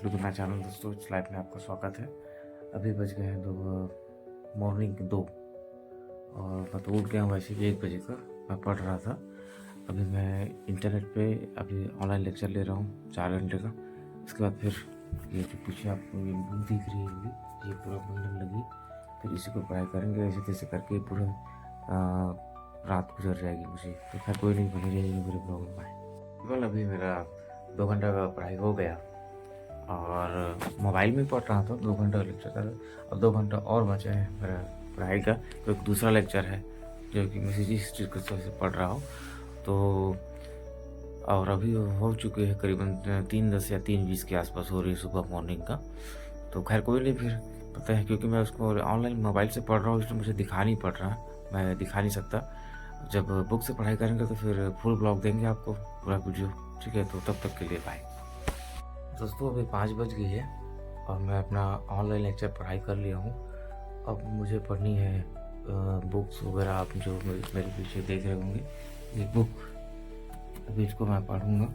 To the my channel. दोस्तों इस life में आपका स्वागत है। अभी बज गए हैं मॉर्निंग 2 और मैं तो उठ गया हूँ वैसे भी 1 बजे का। मैं पढ़ रहा था। अभी मैं इंटरनेट पे अभी ऑनलाइन लेक्चर ले रहा हूँ 4 घंटे का। इसके बाद फिर ये जो पीछे आपको ये बुक दिख रही होगी, ये पूरा बंडल लगी, फिर इसी को पढ़ाई करेंगे। ऐसे तैसे करके पूरा रात गुजर जाएगी मुझे। तो खैर कोई नहीं, बनी रहेगी मेरे ब्लॉग में। केवल अभी मेरा 2 घंटा का पढ़ाई हो गया और मोबाइल में पढ़ रहा था। 2 घंटा का लेक्चर था, अब 2 घंटा और बचा है मेरा पढ़ाई का। तो एक दूसरा लेक्चर है जो कि मैं हिस्ट्री से पढ़ रहा हूँ। तो और अभी हो चुके हैं करीबन 3:10 या 3:20 के आसपास हो रही है सुबह मॉर्निंग का। तो खैर कोई नहीं, फिर पता है क्योंकि मैं उसको ऑनलाइन मोबाइल से पढ़ रहा हूँ, इसलिए मुझे दिखा नहीं पड़ रहा, मैं दिखा नहीं सकता। जब बुक से पढ़ाई करेंगे तो फिर फुल ब्लॉग देंगे आपको, पूरा वीडियो। ठीक है, तो तब तक के लिए बाय। दोस्तों अभी 5 बज गई है और मैं अपना ऑनलाइन लेक्चर पढ़ाई कर लिया हूँ। अब मुझे पढ़नी है बुक्स वगैरह। आप जो मेरे पीछे देख रहे होंगे ये बुक, अभी इसको मैं पढ़ूँगा।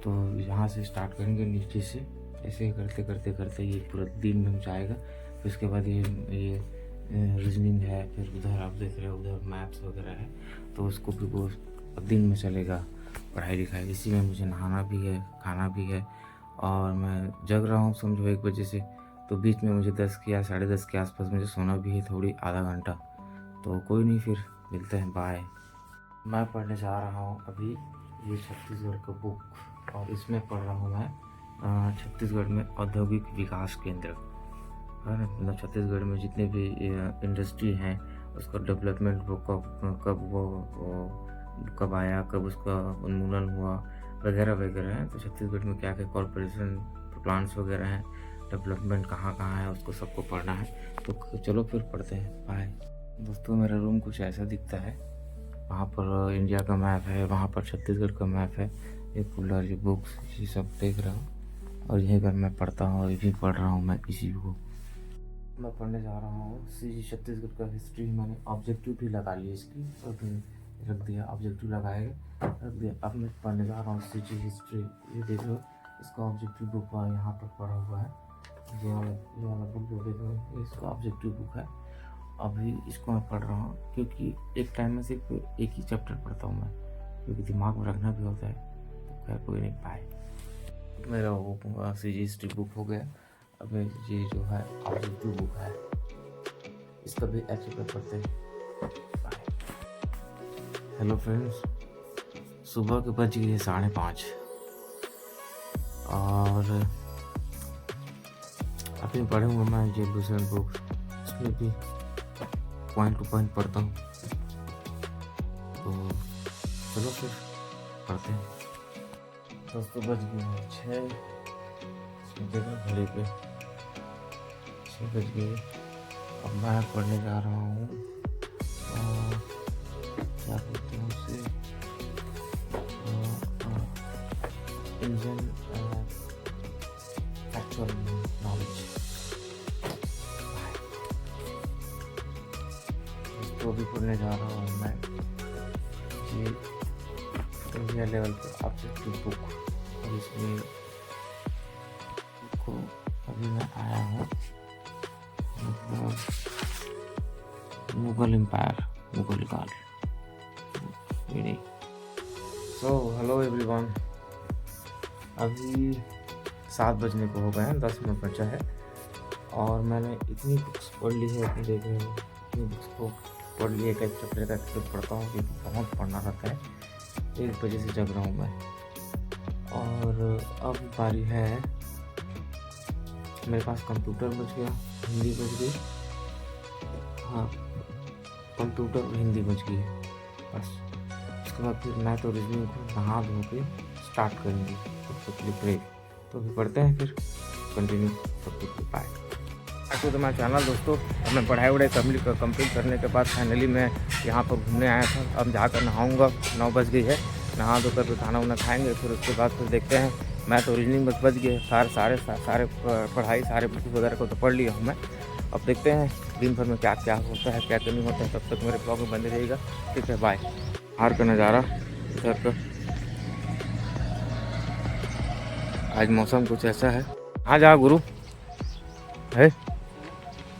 तो यहाँ से स्टार्ट करेंगे नीचे से, ऐसे करते करते करते ये पूरा दिन में जाएगा। फिर उसके बाद ये रीजनिंग है, फिर उधर आप देख रहे हो उधर मैथ्स वगैरह है। तो उसको भी वो दिन में चलेगा पढ़ाई लिखाई। इसी में मुझे नहाना भी है, खाना भी है और मैं जग रहा हूँ समझो 1 बजे से। तो बीच में मुझे 10 या 10:30 के आसपास मुझे सोना भी है थोड़ी, आधा घंटा। तो कोई नहीं, फिर मिलते हैं, बाय। मैं पढ़ने जा रहा हूँ अभी ये छत्तीसगढ़ का बुक, और इसमें पढ़ रहा हूँ मैं छत्तीसगढ़ में औद्योगिक विकास केंद्र है ना। मतलब छत्तीसगढ़ में जितने भी इंडस्ट्री हैं उसका डेवलपमेंट वो कब आया, कब उसका उन्मूलन हुआ वगैरह वगैरह है। तो छत्तीसगढ़ में क्या क्या कॉरपोरेशन प्लांट्स वगैरह हैं, डेवलपमेंट कहाँ कहाँ है, उसको सबको पढ़ना है। तो चलो फिर पढ़ते हैं, बाय। दोस्तों मेरा रूम कुछ ऐसा दिखता है। वहाँ पर इंडिया का मैप है, वहाँ पर छत्तीसगढ़ का मैप है, ये कूलर, ये बुक्स, ये सब देख रहा हूँ। और यहीं पर मैं पढ़ता हूँ, और यहीं पढ़ रहा हूँ मैं इसी को। मैं पढ़ने जा रहा हूँ छत्तीसगढ़ का हिस्ट्री। मैंने ऑब्जेक्टिव भी लगा लिया इसकी, और रख दिया, ऑब्जेक्टिव लगाएगा रख दिया। अब मैं पढ़ने जा रहा हूँ हिस्ट्री। ये देख लो, इसका ऑब्जेक्टिव बुक यहाँ पर पढ़ा हुआ है। ये वाला बुक जो देख लो, इसका ऑब्जेक्टिव बुक है। अभी इसको मैं पढ़ रहा हूँ क्योंकि एक टाइम में सिर्फ एक ही चैप्टर पढ़ता हूँ मैं, क्योंकि दिमाग में रखना भी होता है। तो खैर कोई नहीं, पाए। मेरा वो हिस्ट्री बुक हो गया। अब ये जो है ऑब्जेक्टिव बुक है, इसका भी ऐसे पे पढ़ते हैं। हेलो फ्रेंड्स, सुबह के बज गए 5:30 और अभी पढ़ूंगा मैं ये लूसेंट बुक। इसमें भी पॉइंट टू पॉइंट पढ़ता हूँ। तो चलो फिर पढ़ते हैं। दोस्तों बज गए हैं 6, देखो घड़ी पे 6 बज गए। अब मैं पढ़ने जा रहा हूँ क्या बोलते हैं उसे, इंडियन एक्चुअल नॉलेज। इसको भी पढ़ने जा रहा हूँ मैं, ये इंडिया लेवल पर ऑब्जेक्टिव बुक। और इसमें को अभी मैं आया हूँ मुगल एम्पायर, मुगल काल। सो हेलो एवरीवन, अभी 7 बजने को हो गए हैं, 10 मिनट बचा है और मैंने इतनी बुक्स पढ़ ली है, इतनी देख रहे हो, इतनी बुक्स को पढ़ ली है। एक चैप्टर का पढ़ता हूँ क्योंकि बहुत पढ़ना रहता है। 1 बजे से जग रहा हूँ मैं। और अब बारी है, मेरे पास कंप्यूटर बच गया, हिंदी बच गई। हाँ, कंप्यूटर और हिंदी बच गई है बस। उसके बाद फिर मैं तो रीजनिंग को नहा धो के स्टार्ट करेंगे। तब तक के लिए ब्रेक। तो भी पढ़ते हैं, फिर कंटिन्यू। तब तक बाय। तो तुम्हारा चैनल दोस्तों, अब मैं पढ़ाई वढ़ाई कंप्लीट करने के बाद फाइनली मैं यहाँ पर घूमने आया था। अब जाकर नहाऊँगा, 9 बज गई है। नहा धो कर खाना वाना खाएँगे, फिर उसके बाद फिर देखते हैं। मैं तो रीजनिंग बच गए, सारे पढ़ाई, सारे बुक वगैरह को तो पढ़ लिया हूँ मैं। अब देखते हैं दिन भर में क्या क्या होता है, क्या क्या नहीं होता है। तब तक मेरे ब्लॉग में बने रहिएगा, ठीक है, बाय। बाहर का नज़ारा इधर का, आज मौसम कुछ ऐसा है, हाँ जा गुरु है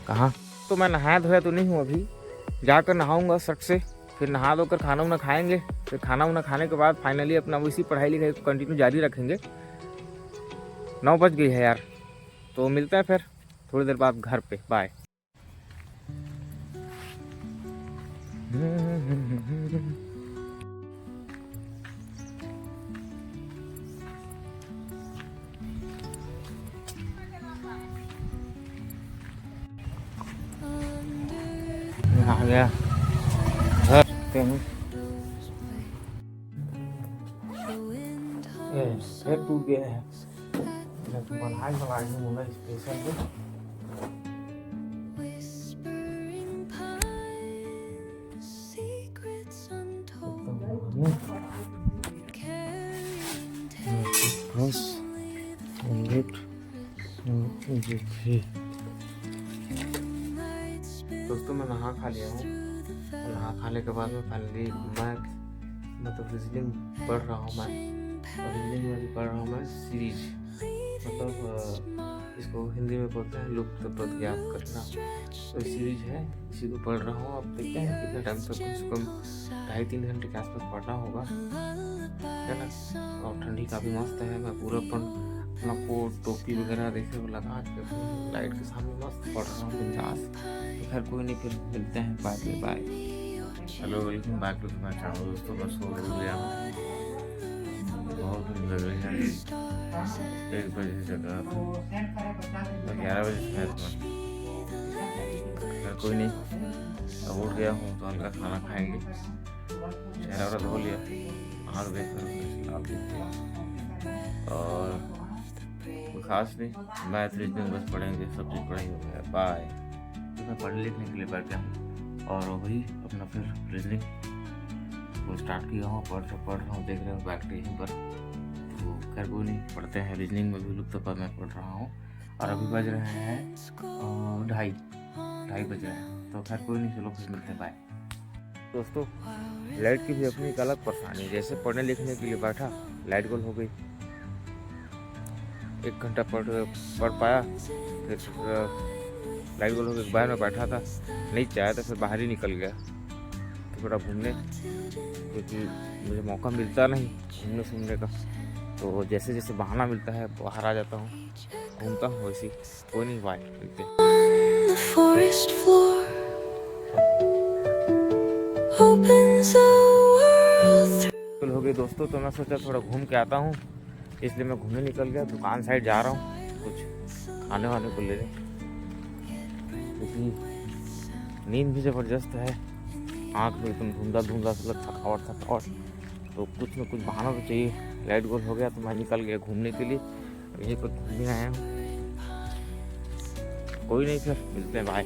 कहाँ? तो मैं नहाया धोया तो नहीं हूँ अभी, जाकर नहाऊंगा सट से, फिर नहा धोकर खाना वाना खाएंगे, फिर खाना वाना खाने के बाद फाइनली अपना उसी पढ़ाई लिखाई को कंटिन्यू जारी रखेंगे। 9 बज गई है यार, तो मिलते हैं फिर थोड़ी देर बाद घर पे। बाय। आ गया घर पे हूँ। फिर टूट गया है, बनाए स्पेशल दोस्तों मैं नहा खा लिया हूँ। नहा खाने के बाद में फाइनली मैं मतलब रीजनिंग पढ़ रहा हूँ। मैं रीजनिंग में पढ़ रहा हूँ मैं सीरीज, मतलब इसको हिंदी में बोलते हैं लुप्त पद ज्ञात करना। तो सीरीज है, इसी को पढ़ रहा हूँ। अब देखते हैं कितने टाइम तक, कम से कम 2.5-3 घंटे के आसपास पढ़ना होगा, है ना। और ठंडी काफ़ी मस्त है। मैं पूरा अपना कोट टोपी वगैरह देखे वो लगा के लाइट के सामने मस्त पढ़ रहा हूँ बिंदास। तो खैर कोई नहीं, फिर मिलते हैं, bye bye. Hello welcome back to my channel. दोस्तों मैं सो गया हूँ, बहुत दिन लग रही है। 1 बजे से जगह 11 बजे शायद मैं, खैर कोई नहीं, अब उठ गया हूँ तो हल्का खाना खाएंगे। चेहरा वरा धो लिया, आँख देख कर और खास नहीं, मैथ रीजनिंग बस पढ़ेंगे, सब चीज़ पढ़ाई हो गया। बाय। तो मैं पढ़ने लिखने के लिए बैठ गया हूँ और वही अपना फिर रीजनिंग को स्टार्ट किया हूँ। पढ़ रहा हूँ, देख रहे हो बैठ के यहीं पर। तो खैर कोई नहीं, पढ़ते हैं। रीजनिंग में भी लुप्त पर मैं पढ़ रहा हूँ और अभी बज रहे हैं 2:30 बज रहे हैं। तो खैर कोई नहीं, चलो फिर मिलते हैं, बाय। दोस्तों लाइट की भी अपनी एक अलग परेशानी, जैसे पढ़ने लिखने के लिए बैठा, लाइट गोल हो गई। 1 घंटा पढ़ पाया, फिर लाइट गोल हो गई। बाहर में बैठा था, नहीं चाहा था, फिर बाहर ही निकल गया तो थोड़ा घूमने, क्योंकि मुझे मौका मिलता नहीं घूमने सूमने का। तो जैसे जैसे बहाना मिलता है बाहर आ जाता हूँ, घूमता हूँ वैसे। कोई नहीं, बाय, मिलते हैं। हो गई दोस्तों, तो मैं सोचा थोड़ा घूम के आता हूँ, इसलिए मैं घूमने निकल गया। दुकान साइड जा रहा हूँ कुछ खाने वाने को लेने, क्योंकि नींद भी ज़बरदस्त है, आँख में एकदम धुंधला सा थकावट। तो कुछ न कुछ बहाना तो चाहिए। लाइट गोल हो गया तो मैं निकल गया घूमने के लिए, यहीं पर घूमने आया हूँ। कोई नहीं, फिर मिलते हैं, बाय।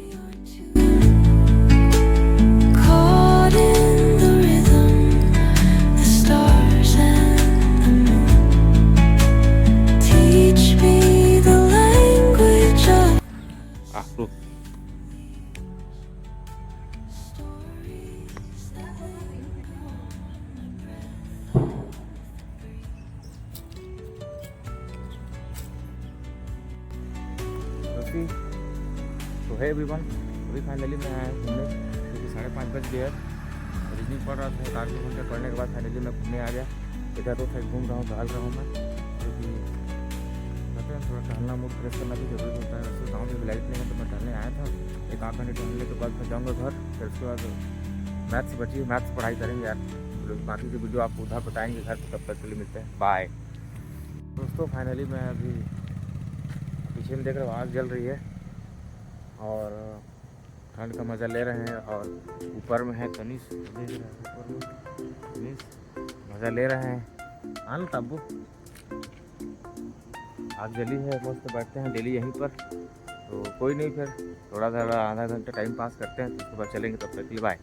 तो है एवरीवन, अभी फाइनली मैं आया घूमने, क्योंकि 5:30 बज गया। रीजनिंग पढ़ रहा था, 8 घंटे पढ़ने के बाद फाइनली मैं घूमने आ गया। इधर तो साइड घूम रहा हूँ, टहल रहा हूँ मैं, क्योंकि कहते हैं थोड़ा टहलना, मूड फ्रेश करना भी जरूरी होता है। वैसे गाँव में लाइट नहीं है तो मैं टहलने आया था। 1-8 घंटे टहलने के बाद फिर जाऊँगा घर। फिर उसके बाद मैथ्स बची, मैथ्स पढ़ाई करेंगे यार। बाकी की वीडियो आपको उधर बताएंगे घर पर, तब तक के लिए मिलते हैं, बाय। दोस्तों फाइनली मैं अभी पीछे में देख रहा हूँ, आग जल रही है और ठंड का मज़ा ले रहे हैं। और ऊपर में है तनीश, देख रहे हैं ऊपर में तनीश, मज़ा ले रहे हैं। हाँ तब्बू, आग जली है, मस्त बैठते हैं डेली यहीं पर। तो कोई नहीं, फिर थोड़ा आधा घंटा टाइम पास करते हैं, तो उसके बाद चलेंगे। तब तक के लिए बाय।